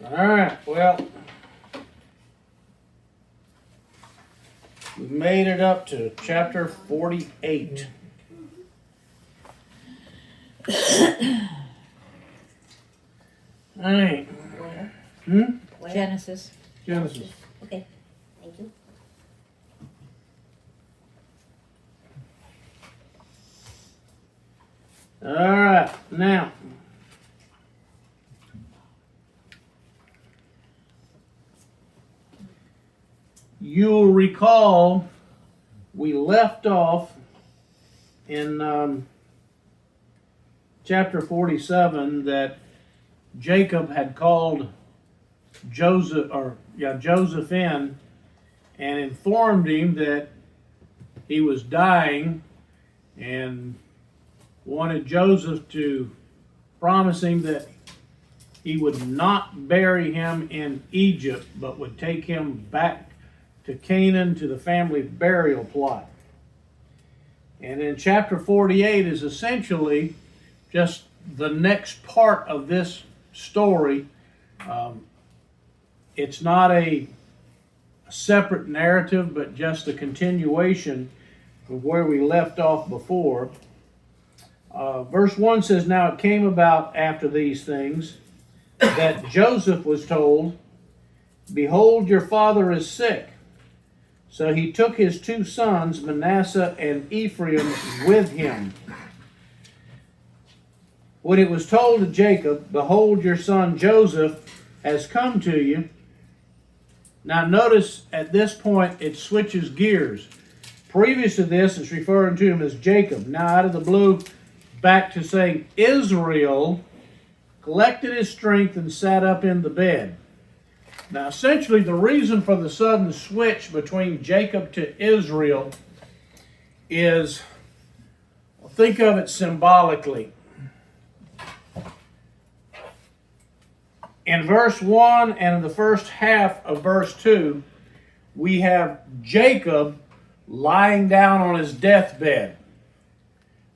All right, well, we made it up to chapter 48. All right. Where? Genesis. Genesis. Okay, thank you. All right, now. You'll recall we left off in chapter 47 that Jacob had called Joseph in and informed him that he was dying and wanted Joseph to promise him that he would not bury him in Egypt, but would take him back to Canaan to the family burial plot. And in chapter 48 is essentially just the next part of this story. It's not a separate narrative, but just a continuation of where we left off before. Verse 1 says, "Now it came about after these things that Joseph was told, 'Behold, your father is sick.' So he took his two sons, Manasseh and Ephraim, with him. When it was told to Jacob, 'Behold, your son Joseph has come to you.'" Now notice at this point it switches gears. Previous to this, it's referring to him as Jacob. Now out of the blue, back to saying Israel collected his strength and sat up in the bed. Now essentially the reason for the sudden switch between Jacob to Israel is, think of it symbolically. In verse 1 and in the first half of verse 2, we have Jacob lying down on his deathbed.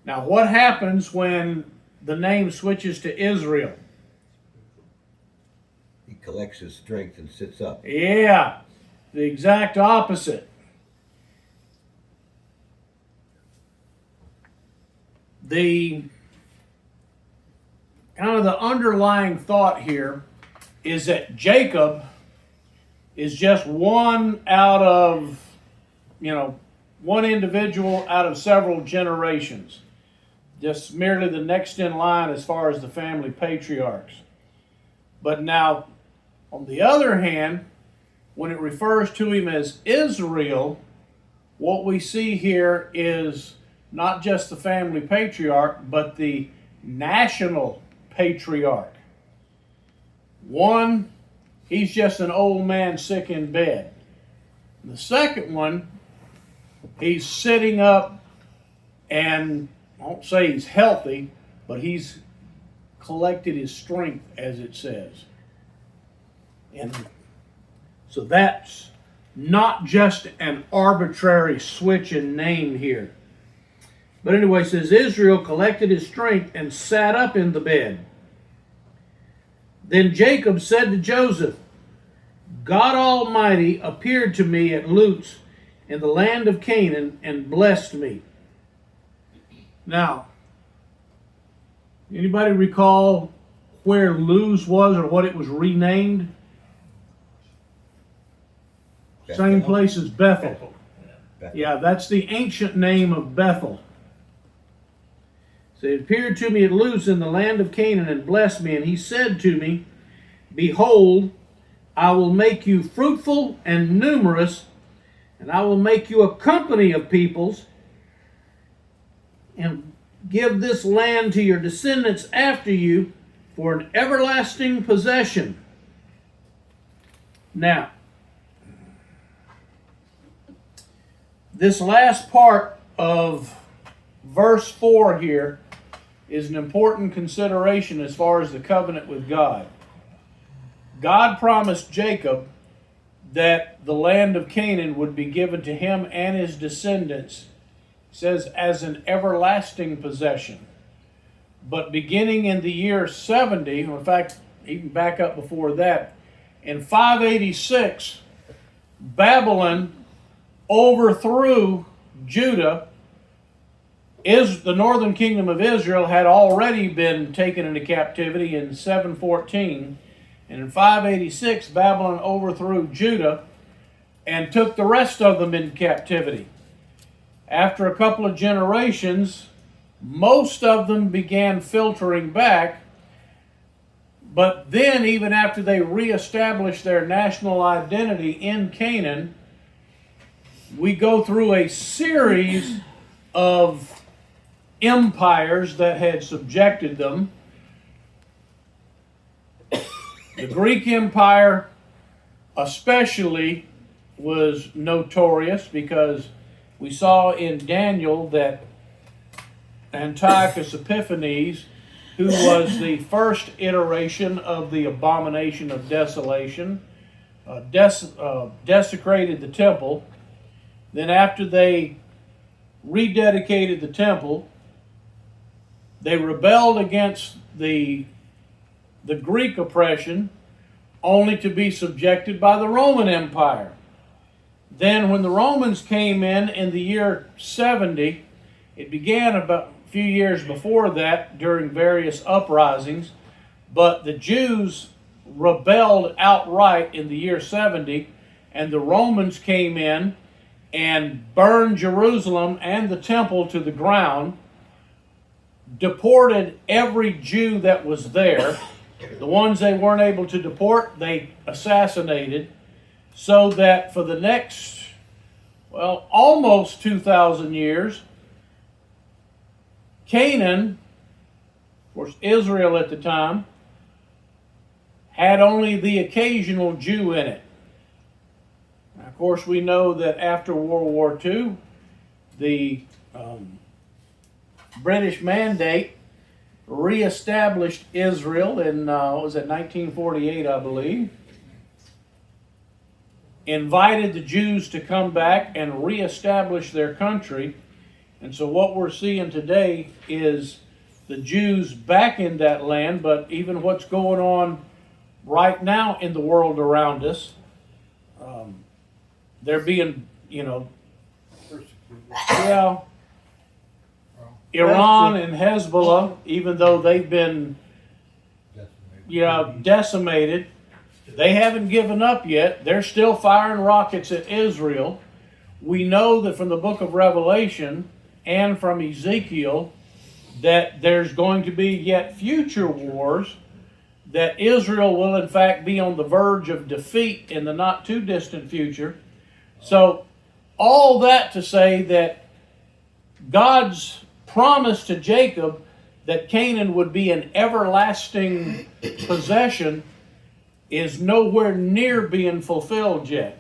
Now, what happens when the name switches to Israel? He collects his strength and sits up. Yeah, the exact opposite. The kind of the underlying thought here is that Jacob is just one out of, one individual out of several generations. Just merely the next in line as far as the family patriarchs. But now, on the other hand, when it refers to him as Israel, what we see here is not just the family patriarch, but the national patriarch. One, he's just an old man sick in bed. The second one, he's sitting up and I won't say he's healthy, but he's collected his strength, as it says. And so that's not just an arbitrary switch in name here. But anyway, it says, Israel collected his strength and sat up in the bed. Then Jacob said to Joseph, God Almighty appeared to me at Luz in the land of Canaan and blessed me. Now, anybody recall where Luz was or what it was renamed? Bethel. Same place as Bethel. Bethel. Yeah, that's the ancient name of Bethel. So it appeared to me at Luz in the land of Canaan and blessed me. And he said to me, Behold, I will make you fruitful and numerous, and I will make you a company of peoples, and give this land to your descendants after you for an everlasting possession. Now, this last part of verse 4 here is an important consideration as far as the covenant with God. God promised Jacob that the land of Canaan would be given to him and his descendants, it says, as an everlasting possession. But beginning in the year 70, in fact, even back up before that, In 586, Babylon overthrew Judah. The northern kingdom of Israel had already been taken into captivity in 714. And in 586, Babylon overthrew Judah and took the rest of them in captivity. After a couple of generations, most of them began filtering back. But then, even after they reestablished their national identity in Canaan, we go through a series of empires that had subjected them. The Greek Empire especially was notorious because we saw in Daniel that Antiochus Epiphanes, who was the first iteration of the abomination of desolation, desecrated the temple. Then after they rededicated the temple, they rebelled against the Greek oppression, only to be subjected by the Roman Empire. Then when the Romans came in the year 70, it began about a few years before that during various uprisings, but the Jews rebelled outright in the year 70, and the Romans came in and burned Jerusalem and the temple to the ground, deported every Jew that was there. The ones they weren't able to deport, they assassinated, so that for the next, almost 2,000 years, Canaan, of course Israel at the time, had only the occasional Jew in it. Now, of course, we know that after World War II, the British Mandate reestablished Israel in, 1948, I believe. Invited the Jews to come back and reestablish their country. And so what we're seeing today is the Jews back in that land, but even what's going on right now in the world around us, they're being, Iran and Hezbollah, even though they've been decimated, they haven't given up yet. They're still firing rockets at Israel. We know that from the book of Revelation and from Ezekiel that there's going to be yet future wars, that Israel will in fact be on the verge of defeat in the not too distant future. So all that to say that God's promise to Jacob that Canaan would be an everlasting possession is nowhere near being fulfilled yet.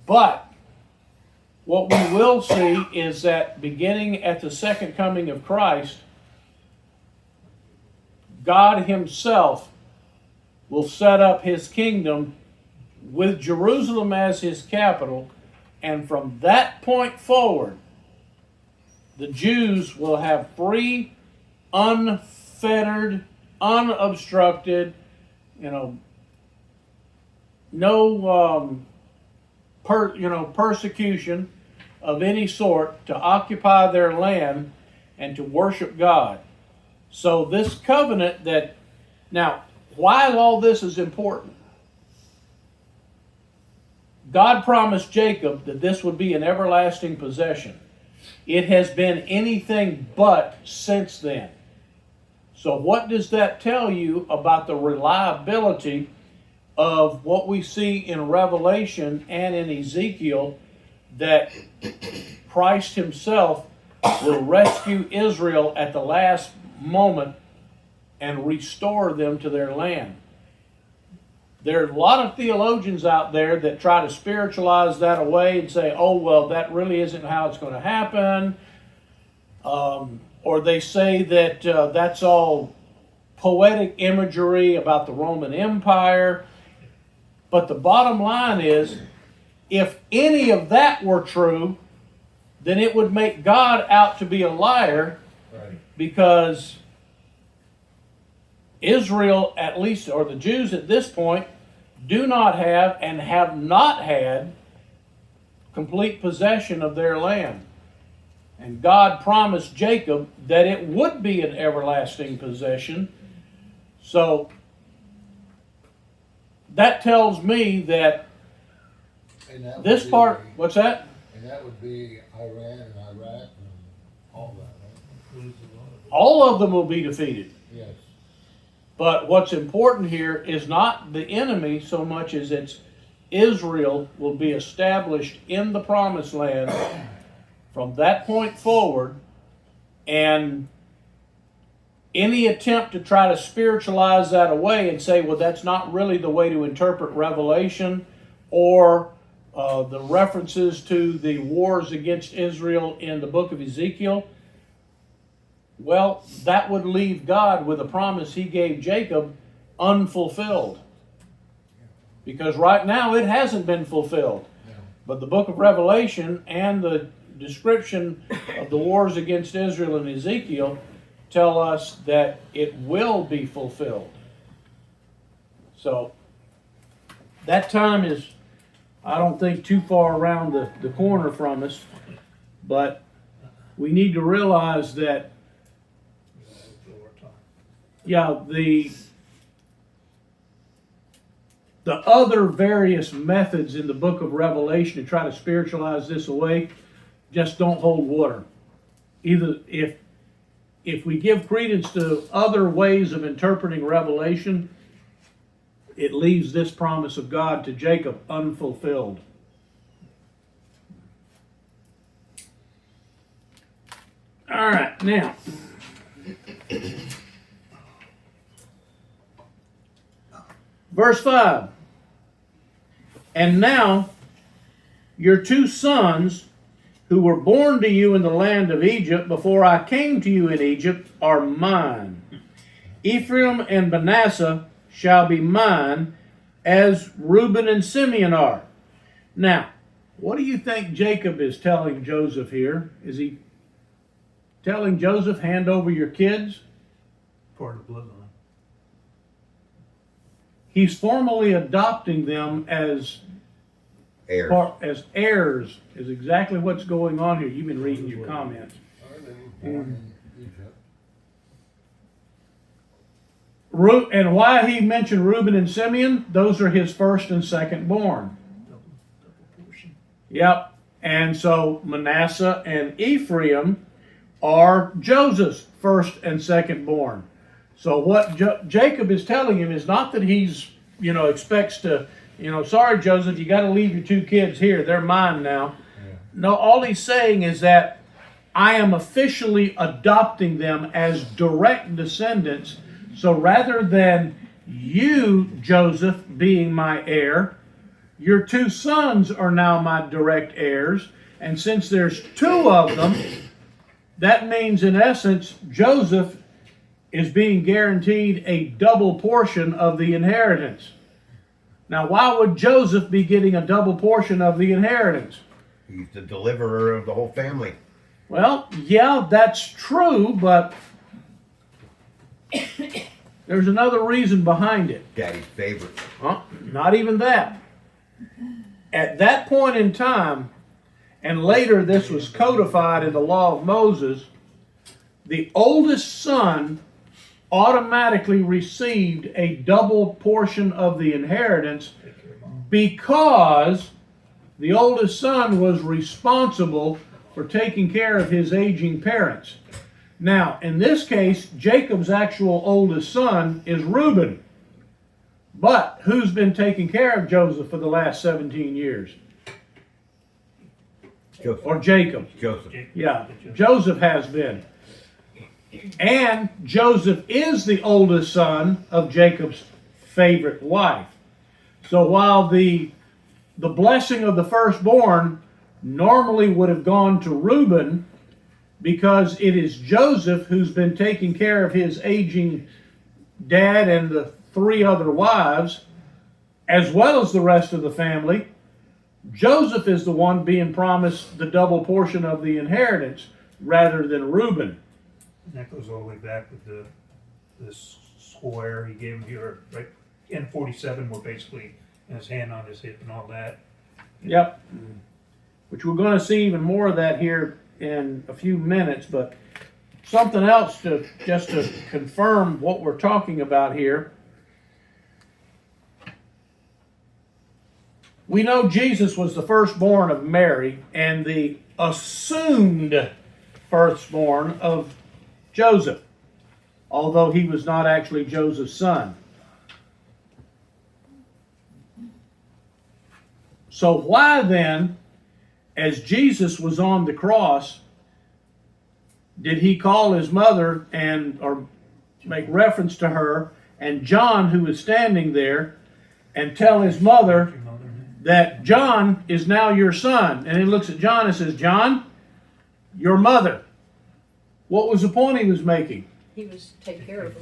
But what we will see is that beginning at the second coming of Christ, God Himself will set up His kingdom with Jerusalem as His capital, and from that point forward, the Jews will have free, unfettered, unobstructed, no persecution of any sort to occupy their land and to worship God. So this covenant that, now, why all this is important? God promised Jacob that this would be an everlasting possession. It has been anything but since then. So what does that tell you about the reliability of what we see in Revelation and in Ezekiel, that Christ Himself will rescue Israel at the last moment and restore them to their land? There are a lot of theologians out there that try to spiritualize that away and say, oh, well, that really isn't how it's going to happen. Or they say that that's all poetic imagery about the Roman Empire. But the bottom line is, if any of that were true, then it would make God out to be a liar, because Israel, at least, or the Jews at this point, do not have and have not had complete possession of their land. And God promised Jacob that it would be an everlasting possession. So that tells me that And that would this be- part, what's that? And that would be Iran and Iraq and all that, right? All of them will be defeated. Yes. But what's important here is not the enemy so much as it's Israel will be established in the promised land from that point forward, and any attempt to try to spiritualize that away and say, well, that's not really the way to interpret Revelation or the references to the wars against Israel in the book of Ezekiel, well, that would leave God with a promise he gave Jacob unfulfilled. Because right now it hasn't been fulfilled. Yeah. But the book of Revelation and the description of the wars against Israel in Ezekiel tell us that it will be fulfilled. So that time is, I don't think, too far around the corner from us. But we need to realize that the other various methods in the book of Revelation to try to spiritualize this away just don't hold water. Either if we give credence to other ways of interpreting Revelation, it leaves this promise of God to Jacob unfulfilled. All right, now verse 5. And now your two sons who were born to you in the land of Egypt before I came to you in Egypt are mine. Ephraim and Manasseh shall be mine, as Reuben and Simeon are. Now, what do you think Jacob is telling Joseph here? Is he telling Joseph, hand over your kids? Part of the bloodline. He's formally adopting them as heirs, is exactly what's going on here. You've been reading your comments. They were born in Egypt. And why he mentioned Reuben and Simeon, those are his first and second born. Double portion. Yep. And so Manasseh and Ephraim are Joseph's first and second born. So what Jacob is telling him is not that he's, expects to, sorry, Joseph, you got to leave your two kids here. They're mine now. Yeah. No, all he's saying is that I am officially adopting them as direct descendants. So rather than you, Joseph, being my heir, your two sons are now my direct heirs. And since there's two of them, that means in essence, Joseph is being guaranteed a double portion of the inheritance. Now, why would Joseph be getting a double portion of the inheritance? He's the deliverer of the whole family. Well, yeah, that's true, but there's another reason behind it. Daddy's favorite. Not even that. At that point in time, and later this was codified in the law of Moses, the oldest son automatically received a double portion of the inheritance because the oldest son was responsible for taking care of his aging parents. Now, in this case, Jacob's actual oldest son is Reuben. But who's been taking care of Joseph for the last 17 years? Joseph. Or Jacob. Joseph. Yeah, Joseph has been. And Joseph is the oldest son of Jacob's favorite wife. So while the blessing of the firstborn normally would have gone to Reuben, because it is Joseph who's been taking care of his aging dad and the three other wives, as well as the rest of the family, Joseph is the one being promised the double portion of the inheritance rather than Reuben. And that goes all the way back with the square. He gave him here, right, in 47, were basically in his hand on his hip and all that. Yep. Which we're going to see even more of that here in a few minutes, but something else to just to confirm what we're talking about here. We know Jesus was the firstborn of Mary and the assumed firstborn of Joseph, although he was not actually Joseph's son. So why then, as Jesus was on the cross, did he call his mother or make reference to her and John, who was standing there, and tell his mother that John is now your son? And he looks at John and says, John, your mother. What was the point he was making? He was to take care of her.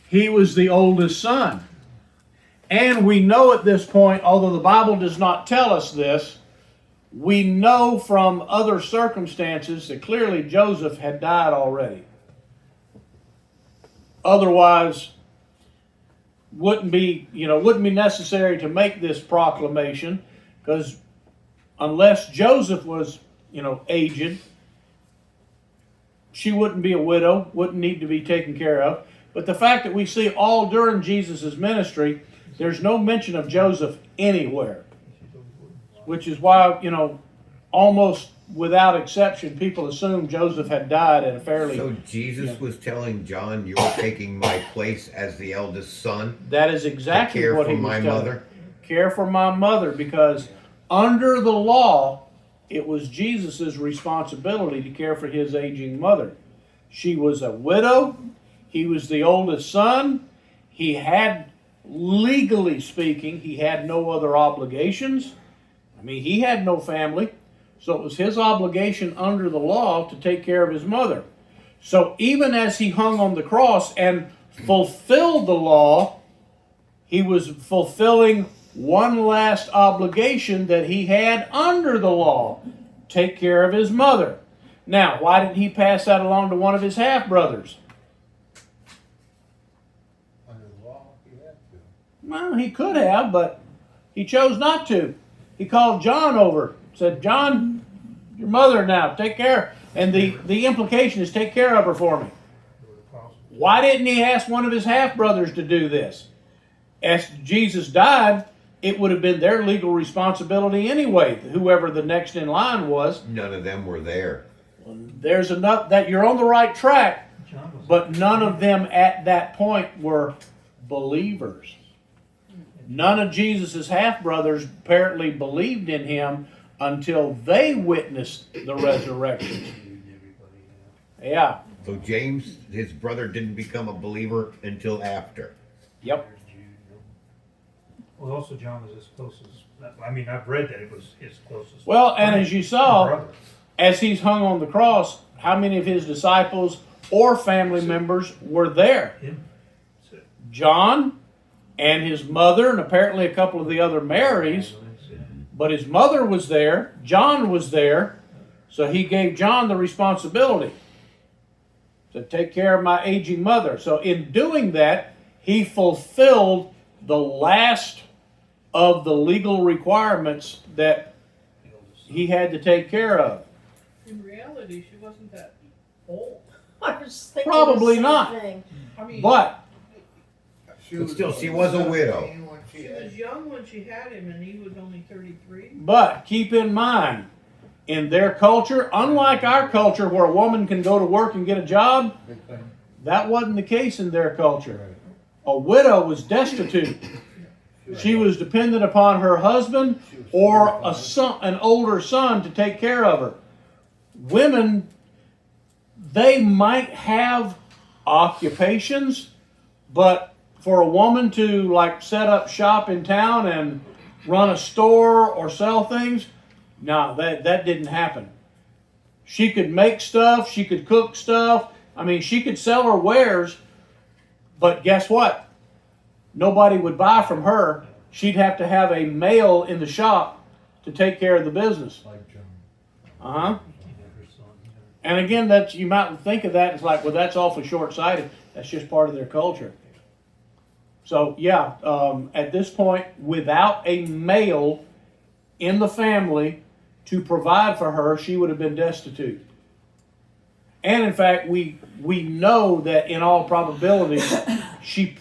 He was the oldest son. And we know at this point, although the Bible does not tell us this, we know from other circumstances that clearly Joseph had died already. Otherwise, wouldn't be necessary to make this proclamation, because unless Joseph was, aged, she wouldn't be a widow, wouldn't need to be taken care of. But the fact that we see all during Jesus' ministry, there's no mention of Joseph anywhere. Which is why, almost without exception, people assume Joseph had died at a fairly... So Jesus was telling John, you're taking my place as the eldest son? That is exactly care what for he was my telling. mother? Care for my mother, because under the law, it was Jesus' responsibility to care for his aging mother. She was a widow. He was the oldest son. He had, legally speaking, he had no other obligations. He had no family. So it was his obligation under the law to take care of his mother. So even as he hung on the cross and fulfilled the law, he was fulfilling one last obligation that he had under the law: take care of his mother. Now, why didn't he pass that along to one of his half-brothers? Under the law, he had to. Well, he could have, but he chose not to. He called John over, said, John, your mother now, take care. And the implication is, take care of her for me. Why didn't he ask one of his half-brothers to do this? As Jesus died, it would have been their legal responsibility anyway, whoever the next in line was. None of them were there. There's enough that you're on the right track, but none of them at that point were believers. None of Jesus' half-brothers apparently believed in him until they witnessed the resurrection. Yeah. So James, his brother, didn't become a believer until after. Yep. Well, also John was his closest. I've read that it was his closest. Well, and as you saw, brother. as he's hung on the cross, how many of his disciples or family members were there? Him. So, John and his mother, and apparently a couple of the other Marys. But his mother was there, John was there, so he gave John the responsibility to take care of my aging mother. So in doing that, he fulfilled the last of the legal requirements that he had to take care of. In reality, she wasn't that old. I was thinking Probably the same not. thing. I mean, But But still, she was a widow. she was young when she had him, and he was only 33. But keep in mind, in their culture, unlike our culture where a woman can go to work and get a job, that wasn't the case in their culture. A widow was destitute. She was dependent upon her husband or an older son to take care of her. Women, they might have occupations, but for a woman to set up shop in town and run a store or sell things, no, that didn't happen. She could make stuff, she could cook stuff. She could sell her wares, but guess what? Nobody would buy from her. She'd have to have a male in the shop to take care of the business. Uh-huh. And again, you might think of that as well, that's awfully short-sighted. That's just part of their culture. So yeah, at this point, without a male in the family to provide for her, she would have been destitute. And in fact, we know that in all probability, she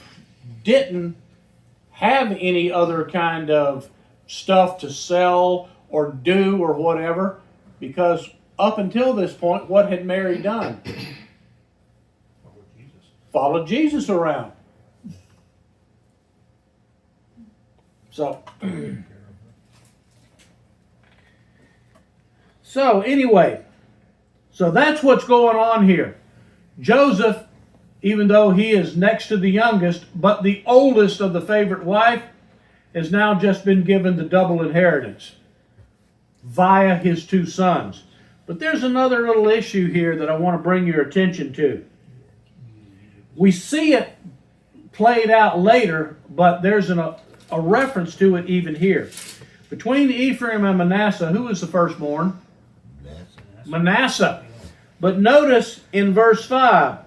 didn't have any other kind of stuff to sell or do or whatever, because up until this point, what had Mary done? Followed Jesus around. So anyway, so that's what's going on here. Joseph, even though he is next to the youngest, but the oldest of the favorite wife, has now just been given the double inheritance via his two sons. But there's another little issue here that I want to bring your attention to. We see it played out later, but there's a reference to it even here. Between Ephraim and Manasseh, who was the firstborn? Manasseh. But notice in verse 5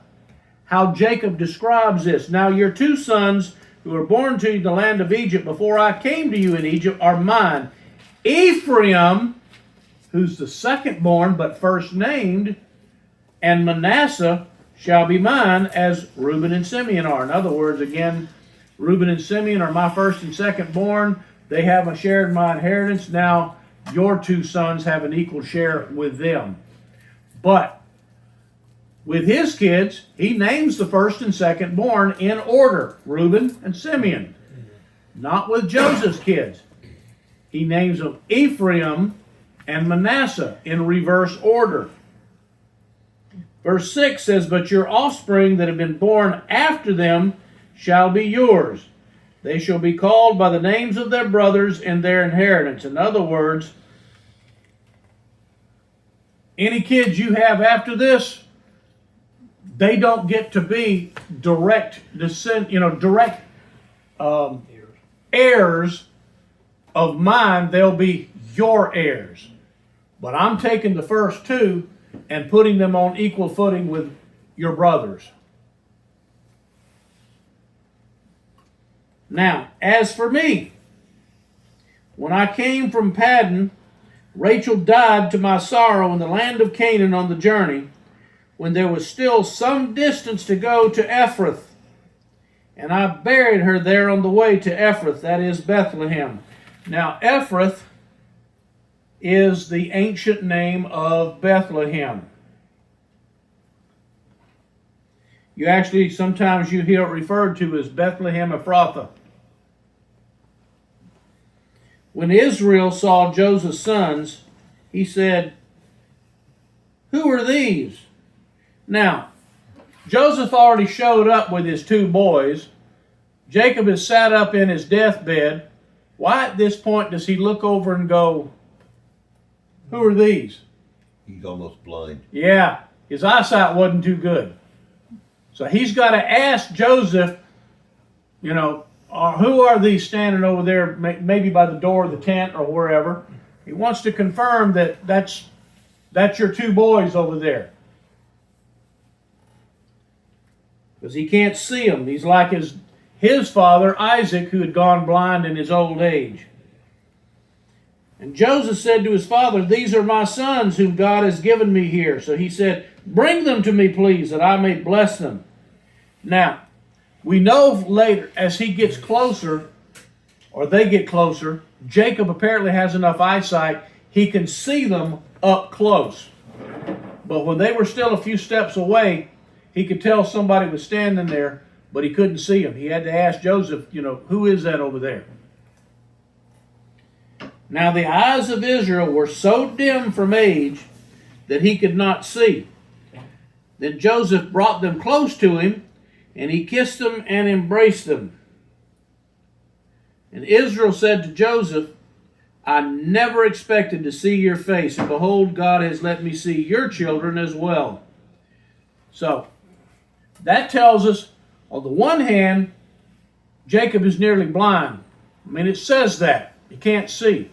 how Jacob describes this. Now your two sons who were born to you in the land of Egypt before I came to you in Egypt are mine. Ephraim, who's the second-born but first named, and Manasseh shall be mine, as Reuben and Simeon are. In other words, again, Reuben and Simeon are my first and second-born. They have a share in my inheritance. Now your two sons have an equal share with them. But with his kids, he names the first and second born in order, Reuben and Simeon. Not with Joseph's kids. He names them Ephraim and Manasseh in reverse order. Verse 6 says, but your offspring that have been born after them shall be yours. They shall be called by the names of their brothers in their inheritance. In other words, any kids you have after this, they don't get to be direct heirs of mine. They'll be your heirs. But I'm taking the first two and putting them on equal footing with your brothers. Now, as for me, when I came from Paddan, Rachel died to my sorrow in the land of Canaan on the journey, when there was still some distance to go to Ephraim. And I buried her there on the way to Ephraim, that is Bethlehem. Now, Ephraim is the ancient name of Bethlehem. Sometimes you hear it referred to as Bethlehem Ephrathah. When Israel saw Joseph's sons, he said, who are these? Now, Joseph already showed up with his two boys. Jacob has sat up in his deathbed. Why at this point does he look over and go, who are these? He's almost blind. Yeah, his eyesight wasn't too good. So he's got to ask Joseph, who are these standing over there, maybe by the door of the tent or wherever. He wants to confirm that that's your two boys over there. Because he can't see them. He's like his father, Isaac, who had gone blind in his old age. And Joseph said to his father, these are my sons whom God has given me here. So he said, bring them to me, please, that I may bless them. Now, we know later, as he gets closer, or they get closer, Jacob apparently has enough eyesight, he can see them up close. But when they were still a few steps away, he could tell somebody was standing there, but he couldn't see them. He had to ask Joseph, who is that over there? Now the eyes of Israel were so dim from age that he could not see. Then Joseph brought them close to him, and he kissed them and embraced them. And Israel said to Joseph, I never expected to see your face, and behold, God has let me see your children as well. So, that tells us, on the one hand, Jacob is nearly blind. It says that. He can't see.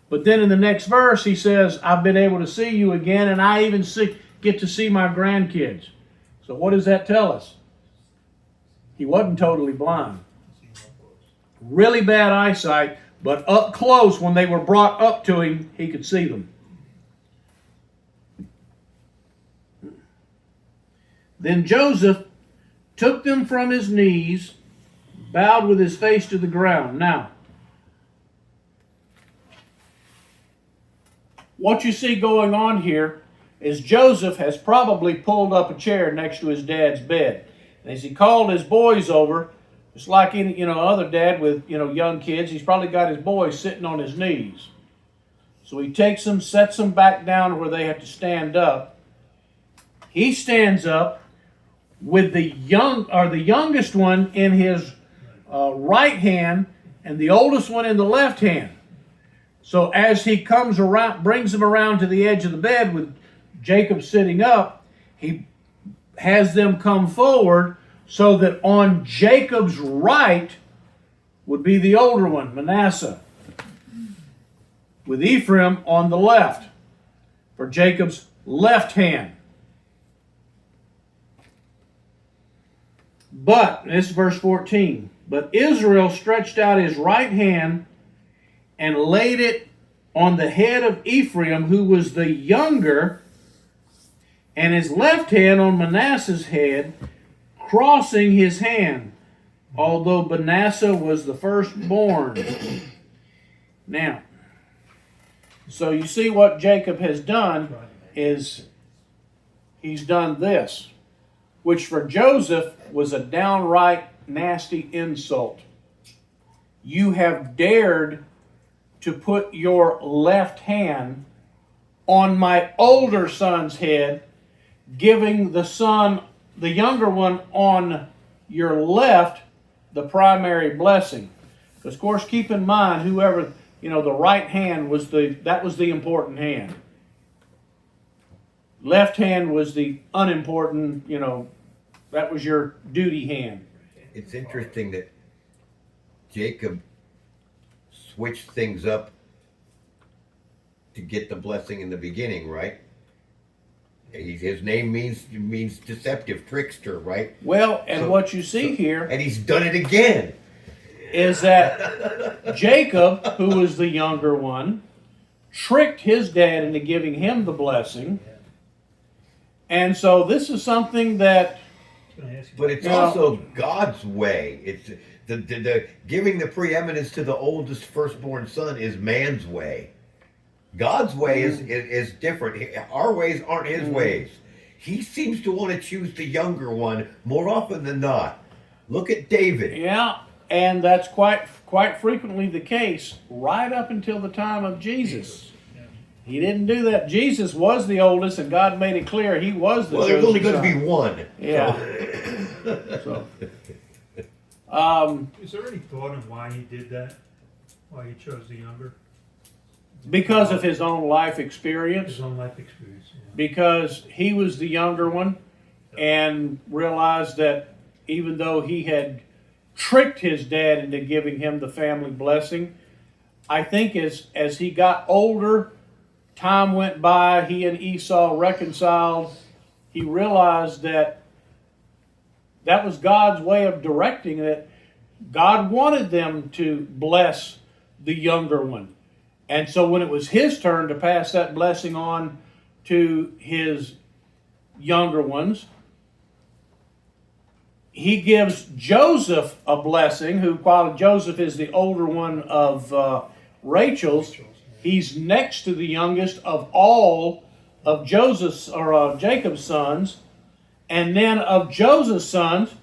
But then in the next verse, he says, I've been able to see you again, and I even get to see my grandkids. So what does that tell us? He wasn't totally blind. really bad eyesight, but up close, when they were brought up to him, he could see them. Then Joseph took them from his knees, bowed with his face to the ground. Now, what you see going on here is Joseph has probably pulled up a chair next to his dad's bed. And as he called his boys over, just like any other dad with young kids, he's probably got his boys sitting on his knees. So he takes them, sets them back down where they have to stand up. He stands up with the youngest one in his right hand and the oldest one in the left hand. So as he comes around, brings them around to the edge of the bed with Jacob sitting up, he has them come forward so that on Jacob's right would be the older one, Manasseh, with Ephraim on the left for Jacob's left hand. But, this is verse 14, but Israel stretched out his right hand and laid it on the head of Ephraim, who was the younger, and his left hand on Manasseh's head, crossing his hand, although Manasseh was the firstborn. Now, so you see what Jacob has done is he's done this, which for Joseph was a downright nasty insult. You have dared to put your left hand on my older son's head, giving the younger one on your left, the primary blessing. Because, of course, keep in mind, whoever, the right hand was the important hand. Left hand was the unimportant, that was your duty hand. It's interesting that Jacob switched things up to get the blessing in the beginning, right? His name means deceptive, trickster, right? Well, and what you see here, and he's done it again, is that Jacob, who was the younger one, tricked his dad into giving him the blessing. And so this is something that... But it's also God's way. It's the giving the preeminence to the oldest firstborn son is man's way. God's way is different. Our ways aren't his ways. He seems to want to choose the younger one more often than not. Look at David. Yeah, and that's quite frequently the case right up until the time of Jesus. He didn't do that. Jesus was the oldest, and God made it clear he was the. Well, there's only going to be one. Yeah. So. Is there any thought on why he did that? Why he chose the younger? Because of his own life experience. His own life experience. Yeah. Because he was the younger one, and realized that even though he had tricked his dad into giving him the family blessing, I think as he got older, time went by, he and Esau reconciled, he realized that was God's way of directing it. God wanted them to bless the younger one. And so when it was his turn to pass that blessing on to his younger ones, he gives Joseph a blessing, who, while Joseph is the older one of Rachel's, he's next to the youngest of all of Jacob's sons. And then of Joseph's sons,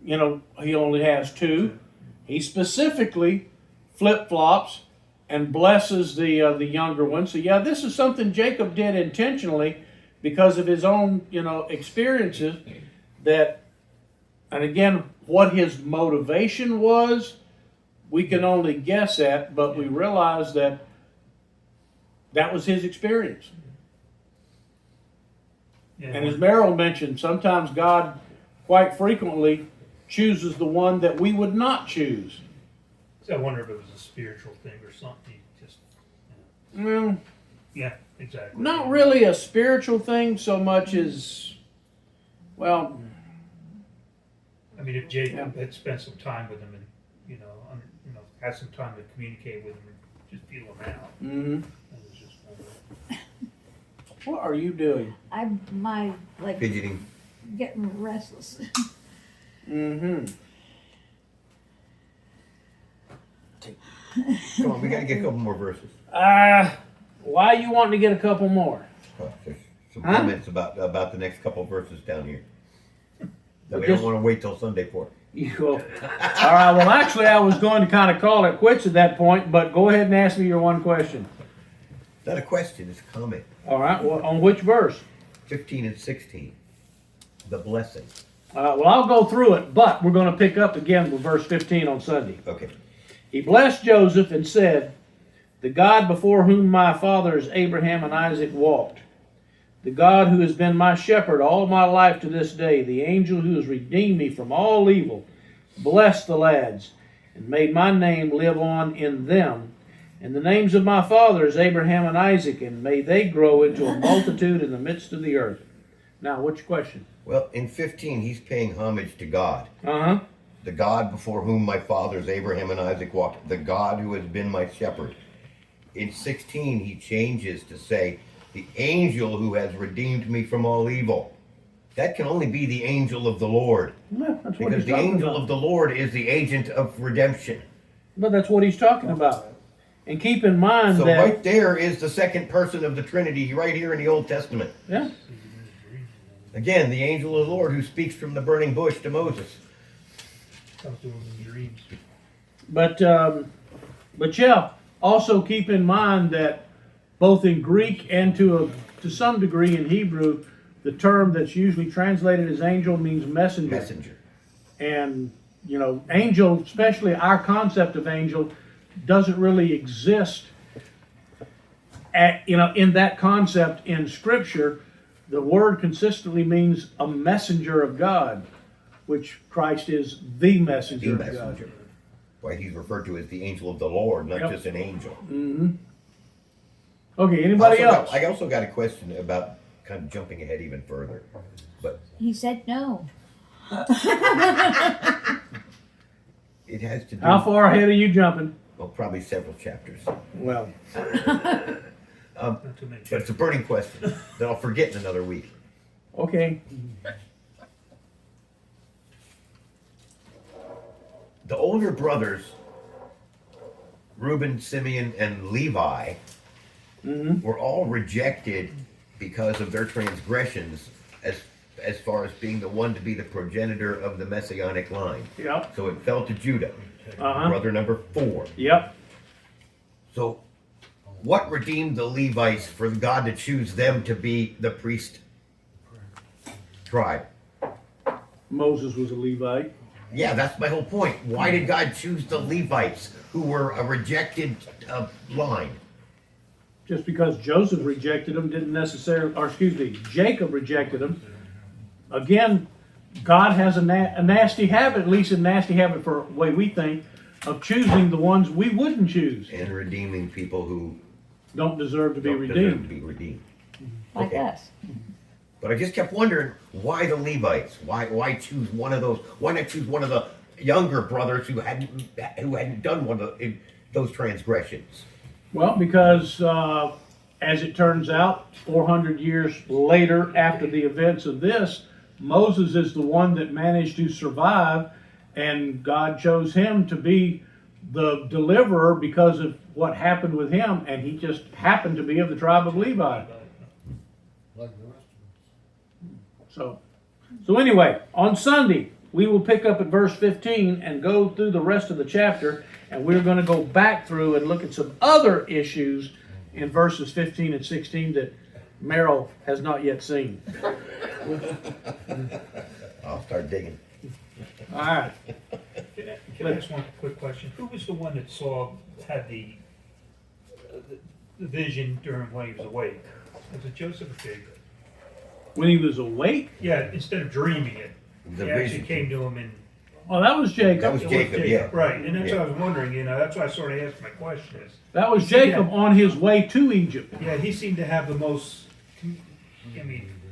he only has two. He specifically flip-flops and blesses the younger one. So yeah, this is something Jacob did intentionally because of his own, experiences. And again, what his motivation was, we can only guess at, but we realize that was his experience. Yeah. And as Merrill mentioned, sometimes God quite frequently chooses the one that we would not choose. So I wonder if it was a spiritual thing or something. Well, Yeah, exactly. not really a spiritual thing so much as, I mean, if Jacob had spent some time with him and, had some time to communicate with him and just feel him out. Mm-hmm. And it was just one of What are you doing? I'm my like Fidgeting. getting restless. Mm-hmm. Come on, we gotta get a couple more verses. Why you wanting to get a couple more? There's some Huh? comments about the next couple verses down here. That we Just- don't want to wait till Sunday for. You go. All right. Well, actually, I was going to kind of call it quits at that point, but go ahead and ask me your one question. It's not a question, it's a comment. All right. Well, on which verse? 15 and 16. The blessing. Well, I'll go through it, but we're going to pick up again with verse 15 on Sunday. Okay. He blessed Joseph and said, "The God before whom my fathers Abraham and Isaac walked, the God who has been my shepherd all my life to this day, the angel who has redeemed me from all evil, bless the lads and made my name live on in them, and the names of my fathers Abraham and Isaac, and may they grow into a multitude in the midst of the earth." Now, what's your question? Well, in 15, he's paying homage to God. Uh-huh. The God before whom my fathers Abraham and Isaac walked. The God who has been my shepherd. In 16, he changes to say, the angel who has redeemed me from all evil. That can only be the angel of the Lord. Well, that's what Because he's the talking angel about. of the Lord is the agent of redemption. But that's what he's talking about. And keep in mind So that... right there is the second person of the Trinity, right here in the Old Testament. Yeah. Again, the angel of the Lord who speaks from the burning bush to Moses. comes to him in dreams. But yeah, also keep in mind that both in Greek and to some degree in Hebrew, the term that's usually translated as angel means messenger. Messenger. And, you know, angel, especially our concept of angel, doesn't really exist in that concept in Scripture. The word consistently means a messenger of God, which Christ is the messenger The of God. messenger. Why he's referred to as the angel of the Lord, not Yep. just an angel. Mm-hmm. Okay, anybody else? I also got a question about kind of jumping ahead even further. But He said no. it has to do How far ahead are you jumping? well, probably several chapters. Well, Not too many. But it's a burning question that I'll forget in another week. okay. The older brothers, Reuben, Simeon, and Levi, Mm-hmm. were all rejected because of their transgressions as far as being the one to be the progenitor of the messianic line. Yep. So it fell to Judah, Uh-huh. brother number 4. Yep. So what redeemed the Levites for God to choose them to be the priest tribe? Moses was a Levite. Yeah, that's my whole point. Why did God choose the Levites, who were a rejected line? Just because Joseph rejected him didn't necessarily, or excuse me, Jacob rejected him. Again, God has a nasty habit, at least a nasty habit for the way we think, of choosing the ones we wouldn't choose. And redeeming people who Don't deserve to be don't deserve to redeemed. be redeemed. Like Okay. us. But I just kept wondering, why the Levites? Why choose one of those? Why not choose one of the younger brothers who hadn't done one of those transgressions? Well, because as it turns out, 400 years later, after the events of this, Moses is the one that managed to survive, and God chose him to be the deliverer because of what happened with him, and he just happened to be of the tribe of Levi. Like the rest of us. So anyway, on Sunday, we will pick up at verse 15 and go through the rest of the chapter, and we're going to go back through and look at some other issues in verses 15 and 16 that Merrill has not yet seen. I'll start digging. All right. Can I ask one quick question? Who was the one that had the vision during when he was awake? Was it Joseph or Jacob? When he was awake, Yeah, instead of dreaming it, The he actually vision. came to him and oh, that was Jacob. That was it Jacob, yeah. Right, and that's Yeah. what I was wondering, that's why I sort of asked my question is, That was Jacob on his way to Egypt. yeah, he seemed to have the most,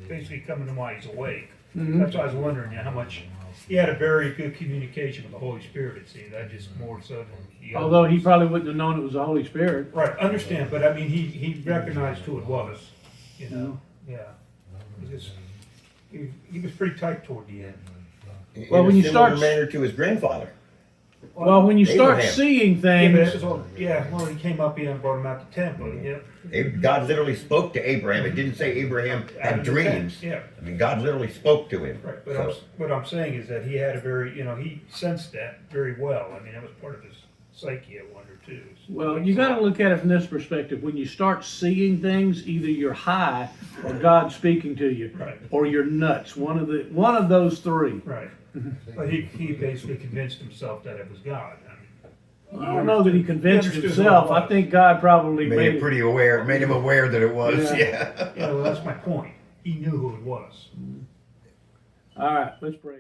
basically coming to while he's awake. Mhm. That's why I was wondering how much he had a very good communication with the Holy Spirit, it seemed, that just more so than the other Although he ones. probably wouldn't have known it was the Holy Spirit. Right, understand, but I mean, he recognized who it was, you know, yeah. He was pretty tight toward the end. Well, when in you a similar start- manner to his grandfather. Well, when you start Abraham. seeing Yeah, but that things, was all, yeah, well, he came up here and brought him out to temple, yeah. God literally spoke to Abraham. It didn't say Abraham Out had of the tent, dreams. yeah. I mean, God literally spoke to him. Right, but So, what I'm saying is that he had a very, you know, he sensed that very well. I mean, that was part of his psyche, I wonder, too. well, you got to look at it from this perspective. When you start seeing things, either you're high or God's speaking to you, Right. or you're nuts. One of those three. Right. But he basically convinced himself that it was God. I don't know that he convinced understood himself. what it I think God probably made him pretty aware. Made him aware that it was. Yeah. Yeah. Yeah, well, that's my point. He knew who it was. All right, let's pray.